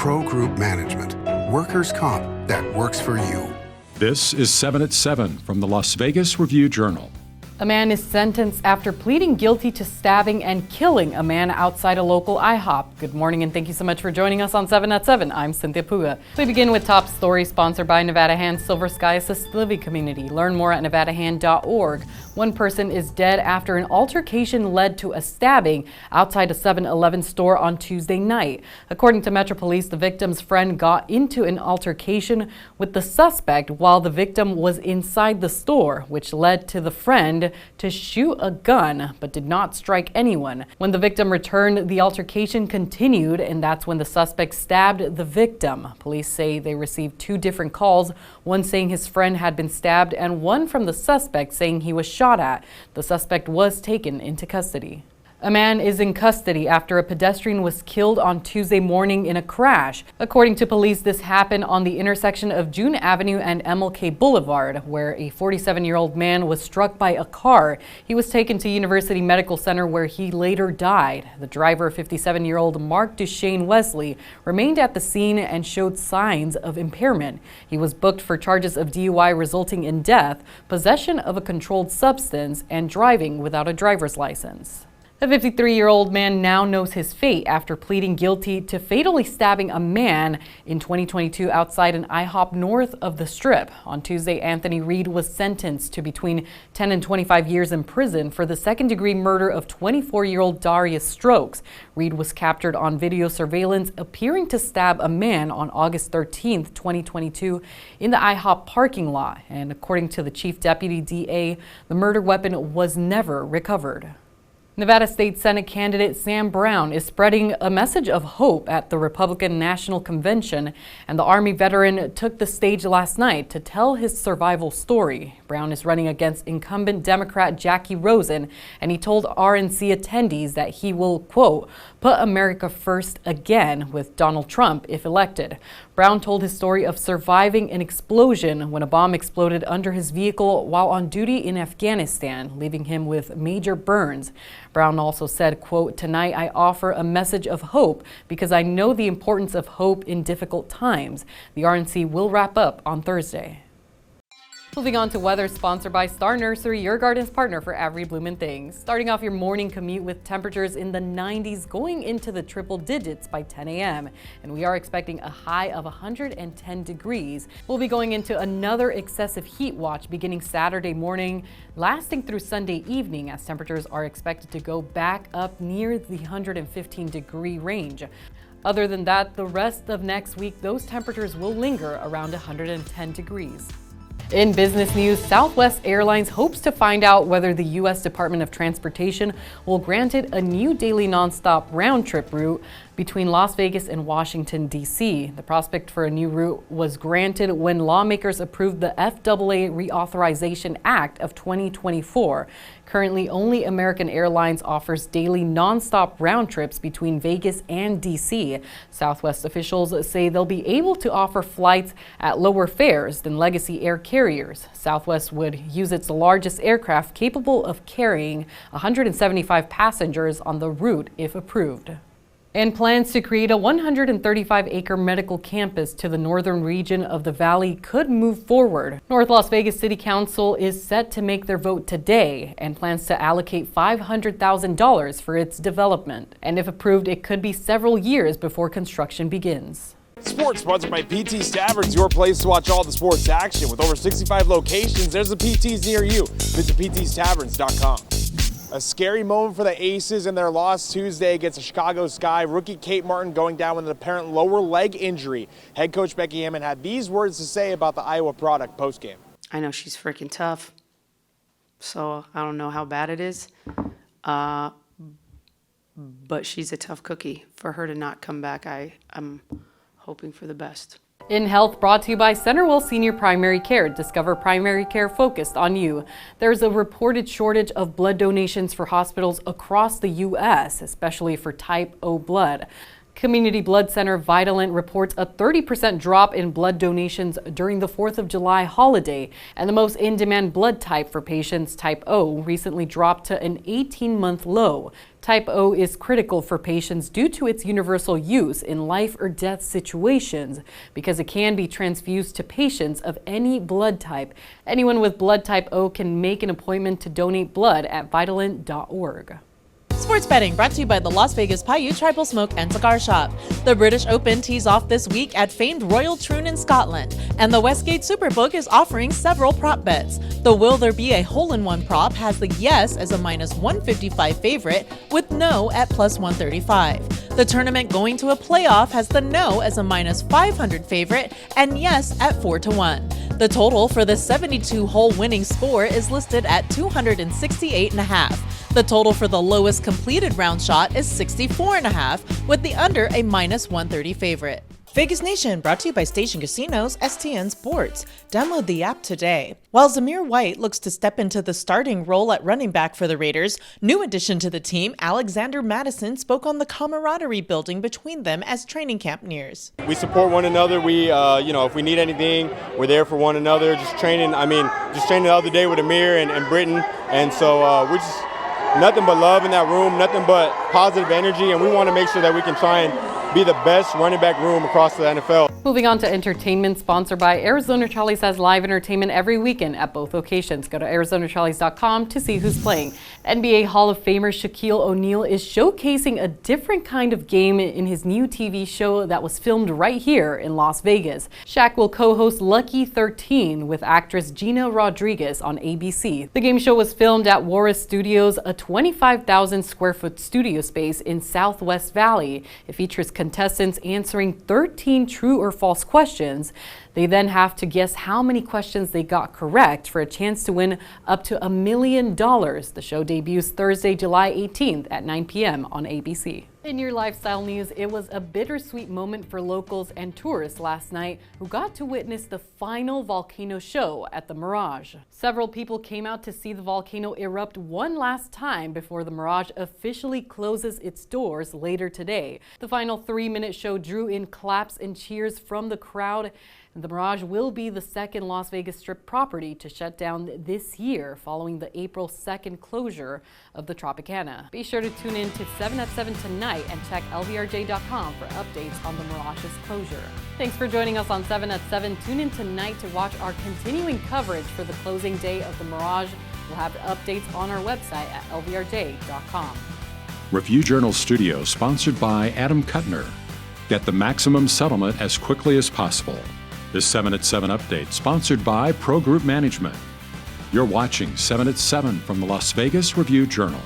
Pro Group Management. Workers' comp that works for you. This is 7 at 7 from the Las Vegas Review-Journal. A man is sentenced after pleading guilty to stabbing and killing a man outside a local IHOP. Good morning and thank you so much for joining us on 7 at 7. I'm Cynthia Puga. We begin with top story sponsored by Nevada Hand Silver Sky Assisted Living Community. Learn more at nevadahand.org. One person is dead after an altercation led to a stabbing outside a 7-Eleven store on Tuesday night. According to Metro Police, the victim's friend got into an altercation with the suspect while the victim was inside the store, which led to the friend to shoot a gun but did not strike anyone. When the victim returned, the altercation continued, and that's when the suspect stabbed the victim. Police say they received two different calls, one saying his friend had been stabbed and one from the suspect saying he was shot at. The suspect was taken into custody. A man is in custody after a pedestrian was killed on Tuesday morning in a crash. According to police, this happened on the intersection of June Avenue and MLK Boulevard, where a 47-year-old man was struck by a car. He was taken to University Medical Center where he later died. The driver, 57-year-old Mark Duchesne Wesley, remained at the scene and showed signs of impairment. He was booked for charges of DUI resulting in death, possession of a controlled substance, and driving without a driver's license. The 53-year-old man now knows his fate after pleading guilty to fatally stabbing a man in 2022 outside an IHOP north of the Strip. On Tuesday, Anthony Reed was sentenced to between 10 and 25 years in prison for the second-degree murder of 24-year-old Darius Strokes. Reed was captured on video surveillance appearing to stab a man on August 13, 2022 in the IHOP parking lot. And according to the chief deputy DA, the murder weapon was never recovered. Nevada State Senate candidate Sam Brown is spreading a message of hope at the Republican National Convention, and the Army veteran took the stage last night to tell his survival story. Brown is running against incumbent Democrat Jackie Rosen, and he told RNC attendees that he will, quote, put America first again with Donald Trump if elected. Brown told his story of surviving an explosion when a bomb exploded under his vehicle while on duty in Afghanistan, leaving him with major burns. Brown also said, quote, tonight I offer a message of hope because I know the importance of hope in difficult times. The RNC will wrap up on Thursday. Moving on to weather, sponsored by Star Nursery, your garden's partner for every bloomin' thing. Starting off your morning commute with temperatures in the 90s going into the triple digits by 10 a.m. And we are expecting a high of 110 degrees. We'll be going into another excessive heat watch beginning Saturday morning, lasting through Sunday evening as temperatures are expected to go back up near the 115 degree range. Other than that, the rest of next week, those temperatures will linger around 110 degrees. In business news, Southwest Airlines hopes to find out whether the U.S. Department of Transportation will grant it a new daily nonstop round-trip route between Las Vegas and Washington, D.C. The prospect for a new route was granted when lawmakers approved the FAA Reauthorization Act of 2024. Currently, only American Airlines offers daily nonstop round trips between Vegas and D.C. Southwest officials say they'll be able to offer flights at lower fares than legacy air carriers. Southwest would use its largest aircraft capable of carrying 175 passengers on the route if approved. And plans to create a 135-acre medical campus to the northern region of the valley could move forward. North Las Vegas City Council is set to make their vote today and plans to allocate $500,000 for its development. And if approved, it could be several years before construction begins. Sports sponsored by PT's Taverns, your place to watch all the sports action. With over 65 locations, there's a PT's near you. Visit ptstavern.com. A scary moment for the Aces in their loss Tuesday against the Chicago Sky. Rookie Kate Martin going down with an apparent lower leg injury. Head coach Becky Hammond had these words to say about the Iowa product postgame. I know she's freaking tough, so I don't know how bad it is. But she's a tough cookie. For her to not come back, I'm hoping for the best. In health, brought to you by Centerville Senior Primary Care. Discover primary care focused on you. There's a reported shortage of blood donations for hospitals across the U.S., especially for type O blood. Community Blood Center Vitalant reports a 30% drop in blood donations during the 4th of July holiday, and the most in-demand blood type for patients, type O, recently dropped to an 18-month low. Type O is critical for patients due to its universal use in life or death situations because it can be transfused to patients of any blood type. Anyone with blood type O can make an appointment to donate blood at vitalant.org. Sports betting brought to you by the Las Vegas Paiute Tribal Smoke and Cigar Shop. The British Open tees off this week at famed Royal Troon in Scotland, and the Westgate Superbook is offering several prop bets. The Will There Be a Hole-in-One prop has the yes as a -155 favorite with no at +135. The tournament going to a playoff has the no as a -500 favorite and yes at 4-1. The total for the 72-hole winning score is listed at 268.5. The total for the lowest completed round shot is 64.5, with the under a -130 favorite. Vegas Nation brought to you by Station Casinos, STN Sports. Download the app today. While Zamir White looks to step into the starting role at running back for the Raiders, new addition to the team, Alexander Madison, spoke on the camaraderie building between them as training camp nears. We support one another. We, if we need anything, we're there for one another. Just training the other day with Amir and Britton. And so we're just nothing but love in that room, nothing but positive energy. And we want to make sure that we can try and be the best running back room across the NFL. Moving on to entertainment, sponsored by Arizona Charlie's has live entertainment every weekend at both locations. Go to ArizonaCharlies.com to see who's playing. NBA Hall of Famer Shaquille O'Neal is showcasing a different kind of game in his new TV show that was filmed right here in Las Vegas. Shaq will co-host Lucky 13 with actress Gina Rodriguez on ABC. The game show was filmed at Warris Studios, a 25,000 square foot studio space in Southwest Valley. It features contestants answering 13 true or false questions. They then have to guess how many questions they got correct for a chance to win up to $1 million. The show debuts Thursday, July 18th at 9 p.m. on ABC. In your lifestyle news, it was a bittersweet moment for locals and tourists last night who got to witness the final volcano show at the Mirage. Several people came out to see the volcano erupt one last time before the Mirage officially closes its doors later today. The final 3-minute show drew in claps and cheers from the crowd. The Mirage will be the second Las Vegas Strip property to shut down this year following the April 2nd closure of the Tropicana. Be sure to tune in to 7 at 7 tonight and check lvrj.com for updates on the Mirage's closure. Thanks for joining us on 7 at 7. Tune in tonight to watch our continuing coverage for the closing day of the Mirage. We'll have updates on our website at lvrj.com. Review Journal Studio, sponsored by Adam Kuttner. Get the maximum settlement as quickly as possible. This 7 at 7 update, sponsored by Pro Group Management. You're watching 7 at 7 from the Las Vegas Review Journal.